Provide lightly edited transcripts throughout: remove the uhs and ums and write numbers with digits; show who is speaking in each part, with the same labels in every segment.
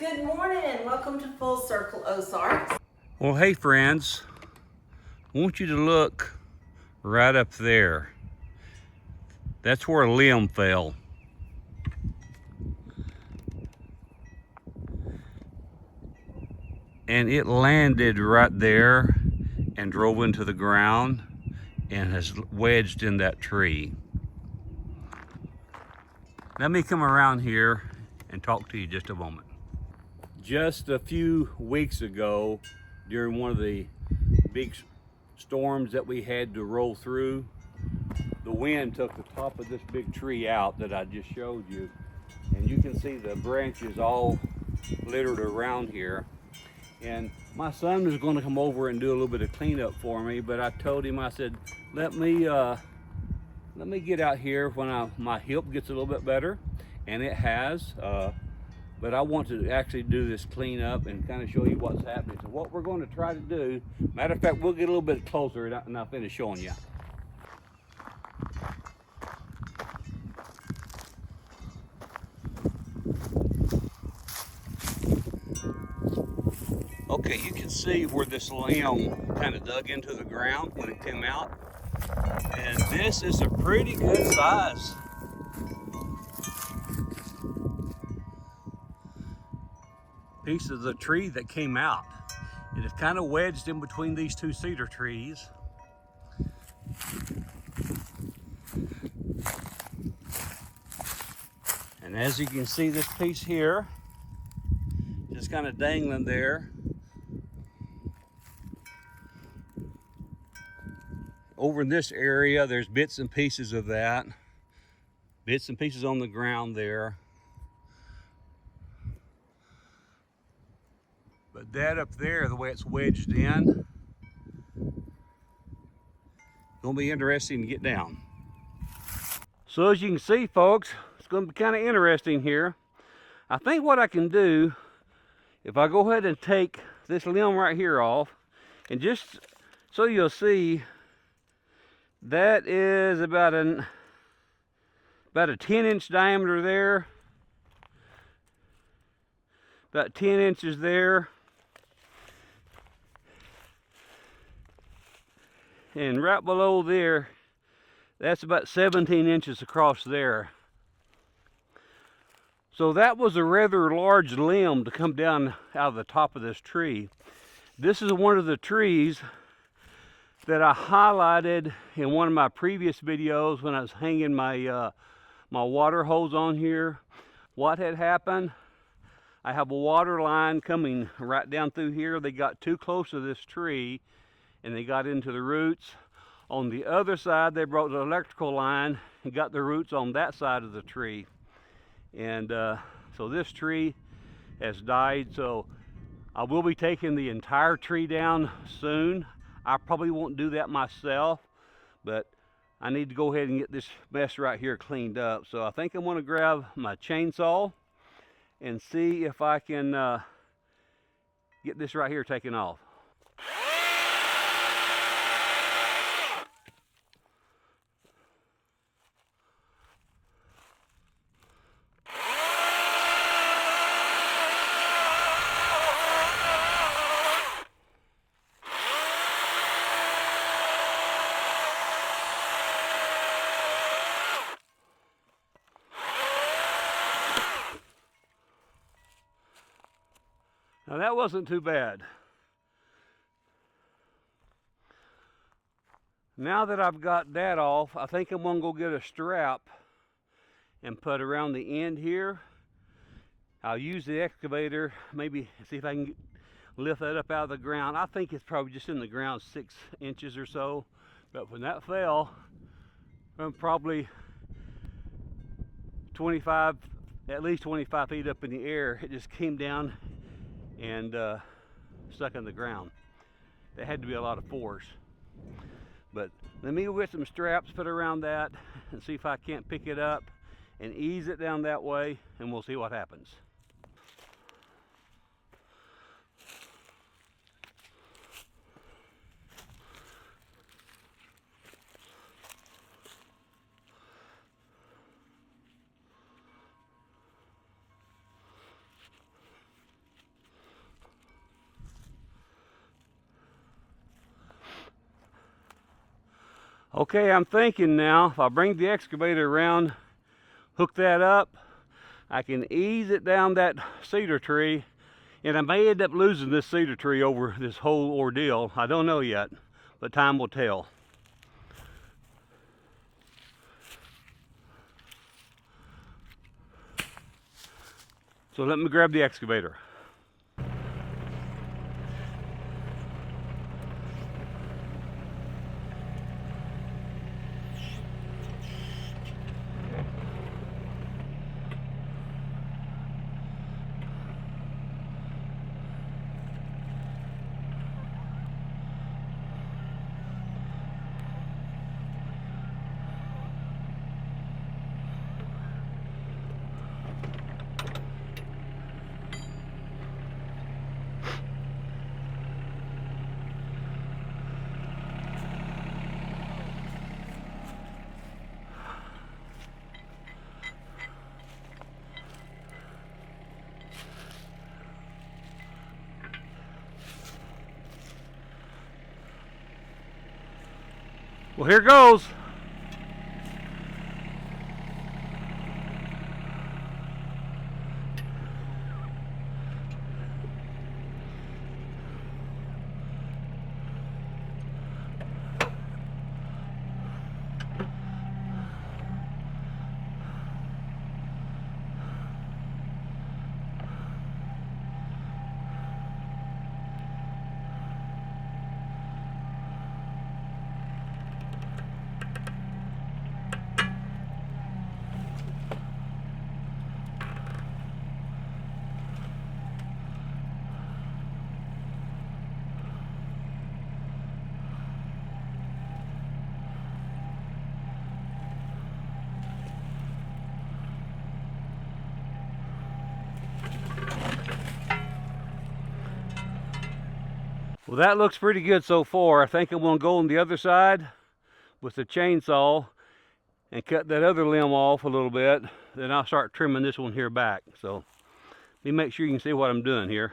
Speaker 1: Good morning and welcome to Full Circle Ozarks.
Speaker 2: Well, hey friends, I want you to look right up there. That's where a limb fell. And it landed right there and drove into the ground and has wedged in that tree. Let me come around here and talk to you just a moment. Just a few weeks ago, during one of the big storms that we had to roll through, the wind took the top of this big tree out that I just showed you, and you can see the branches all littered around here. And my son was going to come over and do a little bit of cleanup for me, but I told him, I said, let me get out here when my hip gets a little bit better, and it has. But I want to actually do this cleanup and kind of show you what's happening. So what we're going to try to do, matter of fact, we'll get a little bit closer and I'll finish showing you. Okay, you can see where this limb kind of dug into the ground when it came out. And this is a pretty good size. Piece of the tree that came out. It is kind of wedged in between these two cedar trees. And as you can see, this piece here, just kind of dangling there. Over in this area, there's bits and pieces of that. Bits and pieces on the ground there. But that up there, the way it's wedged in, gonna be interesting to get down. So as you can see, folks, it's gonna be kind of interesting here. I think what I can do, if I go ahead and take this limb right here off, and just so you'll see, that is about a 10-inch diameter there, about 10 inches there, and right below there, that's about 17 inches across there. So that was a rather large limb to come down out of the top of this tree. This is one of the trees that I highlighted in one of my previous videos when I was hanging my my water hose on here. What had happened, I have a water line coming right down through here. They got too close to this tree and they got into the roots. On the other side, they brought the electrical line and got the roots on that side of the tree. And so this tree has died. So I will be taking the entire tree down soon. I probably won't do that myself, but I need to go ahead and get this mess right here cleaned up. So I think I'm going to grab my chainsaw and see if I can get this right here taken off. Now that wasn't too bad. Now that I've got that off, I think I'm gonna go get a strap and put around the end here. I'll use the excavator, maybe see if I can lift that up out of the ground. I think it's probably just in the ground 6 inches or so. But when that fell, I'm probably 25, at least 25 feet up in the air. It just came down and stuck in the ground. There had to be a lot of force. But let me get some straps put around that and see if I can't pick it up and ease it down that way, and we'll see what happens. Okay, I'm thinking now, if I bring the excavator around, hook that up, I can ease it down that cedar tree, and I may end up losing this cedar tree over this whole ordeal. I don't know yet, but time will tell. So let me grab the excavator. Well, here goes. Well, that looks pretty good so far. I think I'm going to go on the other side with the chainsaw and cut that other limb off a little bit. Then I'll start trimming this one here back. So let me make sure you can see what I'm doing here.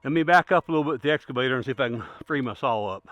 Speaker 2: Let me back up a little bit with the excavator and see if I can free my saw up.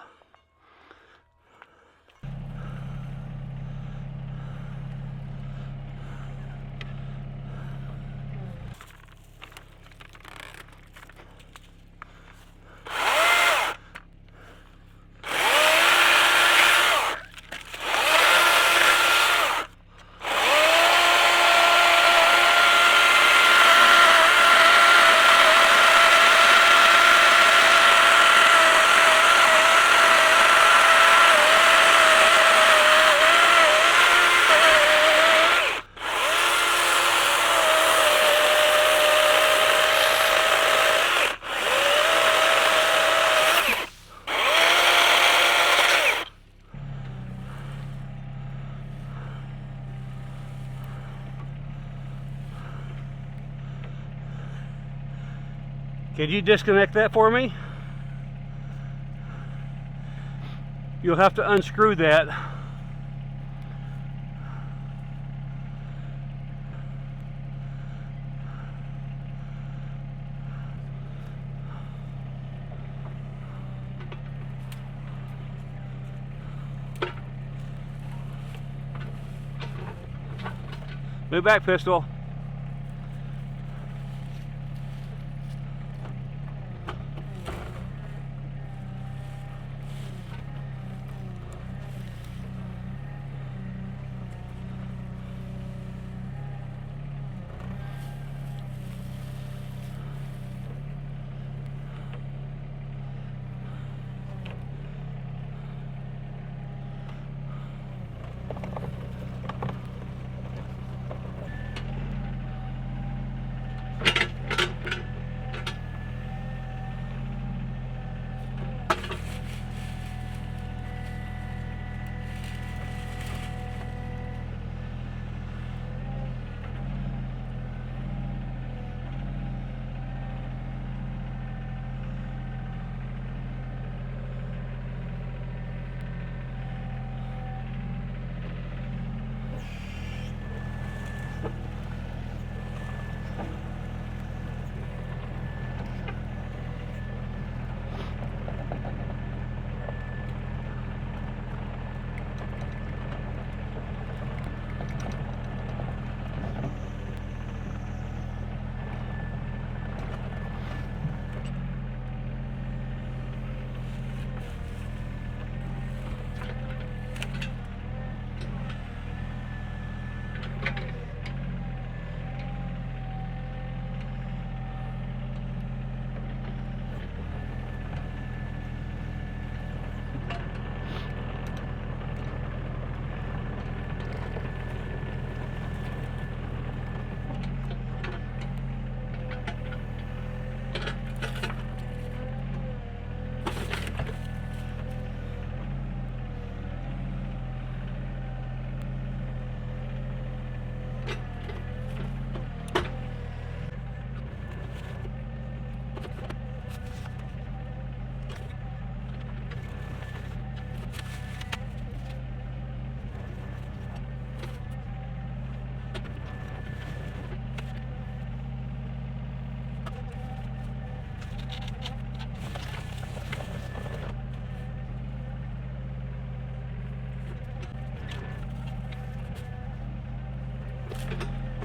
Speaker 2: Can you disconnect that for me? You'll have to unscrew that. Move back, pistol.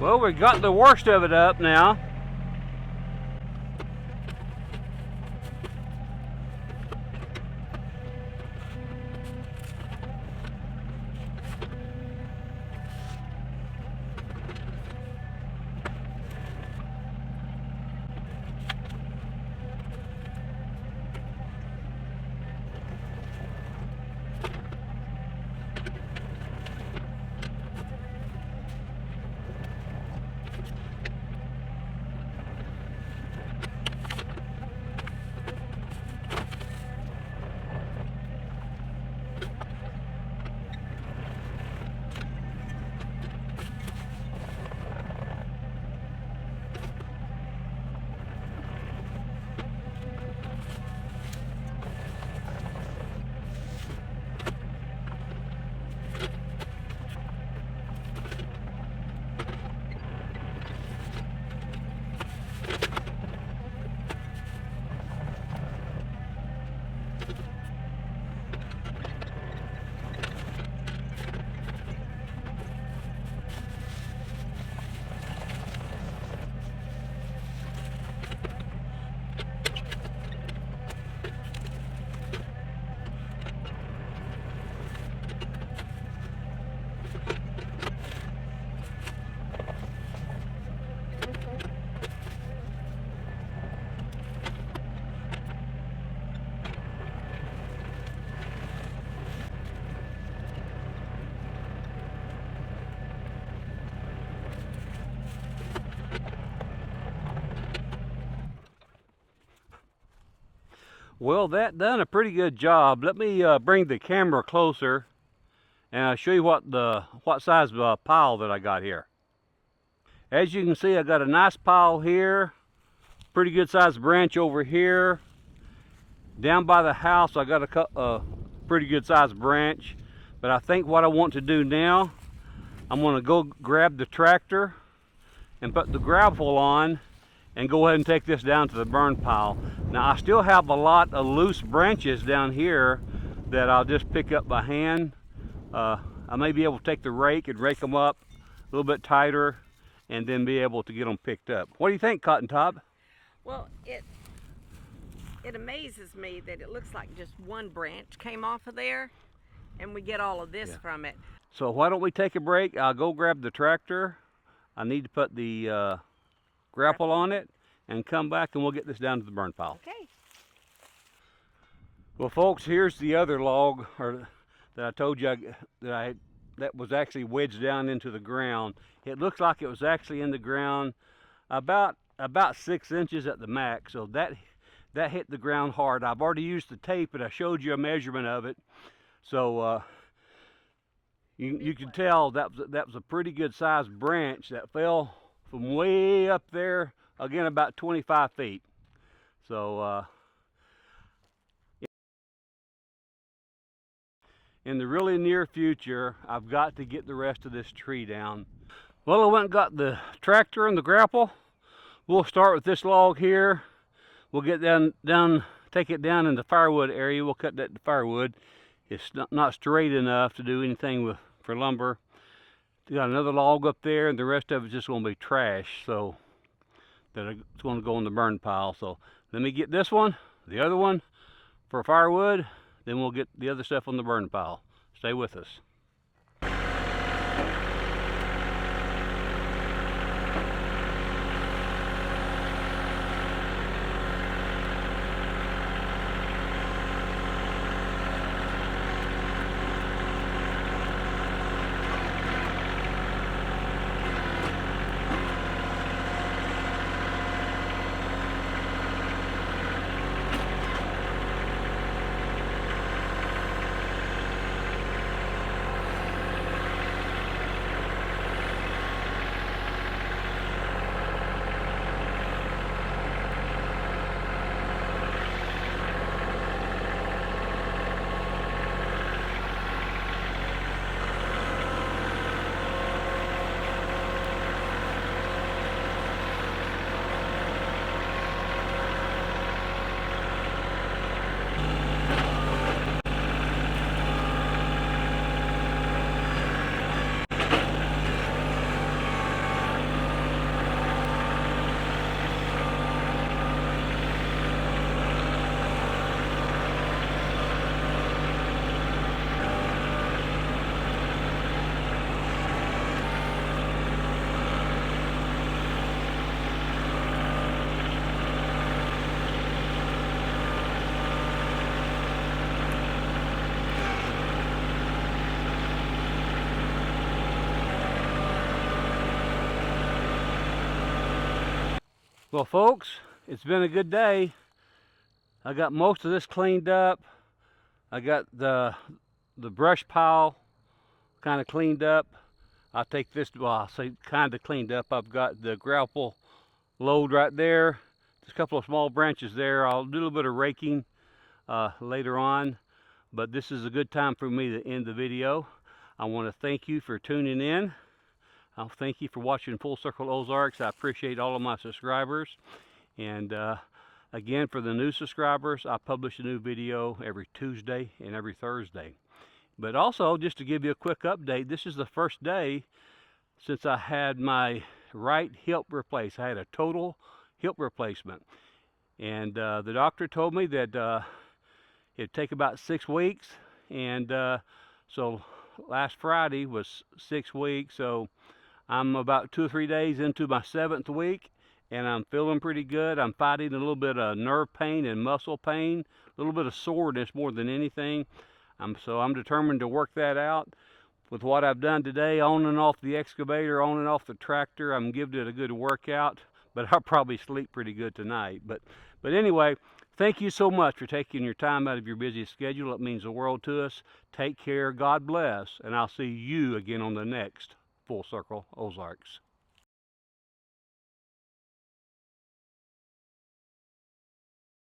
Speaker 2: Well, we got the worst of it up now. Well, that done a pretty good job. Let me bring the camera closer and I'll show you what size pile that I got here. As you can see, I got a nice pile here, pretty good sized branch over here. Down by the house, I got a pretty good sized branch. But I think what I want to do now, I'm going to go grab the tractor and put the gravel on and go ahead and take this down to the burn pile. Now, I still have a lot of loose branches down here that I'll just pick up by hand. I may be able to take the rake and rake them up a little bit tighter and then be able to get them picked up. What do you think, Cotton Top?
Speaker 1: Well, it amazes me that it looks like just one branch came off of there and we get all of this from it.
Speaker 2: So why don't we take a break? I'll go grab the tractor. I need to put the grapple on it and come back and we'll get this down to the burn pile.
Speaker 1: Okay.
Speaker 2: Well, folks, here's the other log that I told you that was actually wedged down into the ground. It looks like it was actually in the ground about 6 inches at the max. So that hit the ground hard. I've already used the tape and I showed you a measurement of it. So you can tell that was a pretty good sized branch that fell from way up there, again about 25 feet. So in the really near future, I've got to get the rest of this tree down. Well, I went and got the tractor and the grapple. We'll start with this log here. We'll get down, take it down in the firewood area. We'll cut that to firewood. It's not straight enough to do anything for lumber. We got another log up there, and the rest of it's just going to be trash. So it's going to go in the burn pile. So let me get this one, the other one for firewood. Then we'll get the other stuff on the burn pile. Stay with us. Well, folks, it's been a good day. I got most of this cleaned up. I got the brush pile kind of cleaned up. I'll take this, well, I'll say kind of cleaned up. I've got the grapple load right there. Just a couple of small branches there. I'll do a little bit of raking later on, but this is a good time for me to end the video. I want to thank you for tuning in. I'll thank you for watching Full Circle Ozarks. I appreciate all of my subscribers. And again, for the new subscribers, I publish a new video every Tuesday and every Thursday. But also, just to give you a quick update, this is the first day since I had my right hip replaced. I had a total hip replacement. And the doctor told me that it'd take about 6 weeks. And so last Friday was 6 weeks. So I'm about 2 or 3 days into my 7th week, and I'm feeling pretty good. I'm fighting a little bit of nerve pain and muscle pain, a little bit of soreness more than anything. So I'm determined to work that out. With what I've done today, on and off the excavator, on and off the tractor, I'm giving it a good workout, but I'll probably sleep pretty good tonight. But anyway, thank you so much for taking your time out of your busy schedule. It means the world to us. Take care, God bless, and I'll see you again on the next Full Circle Ozarks.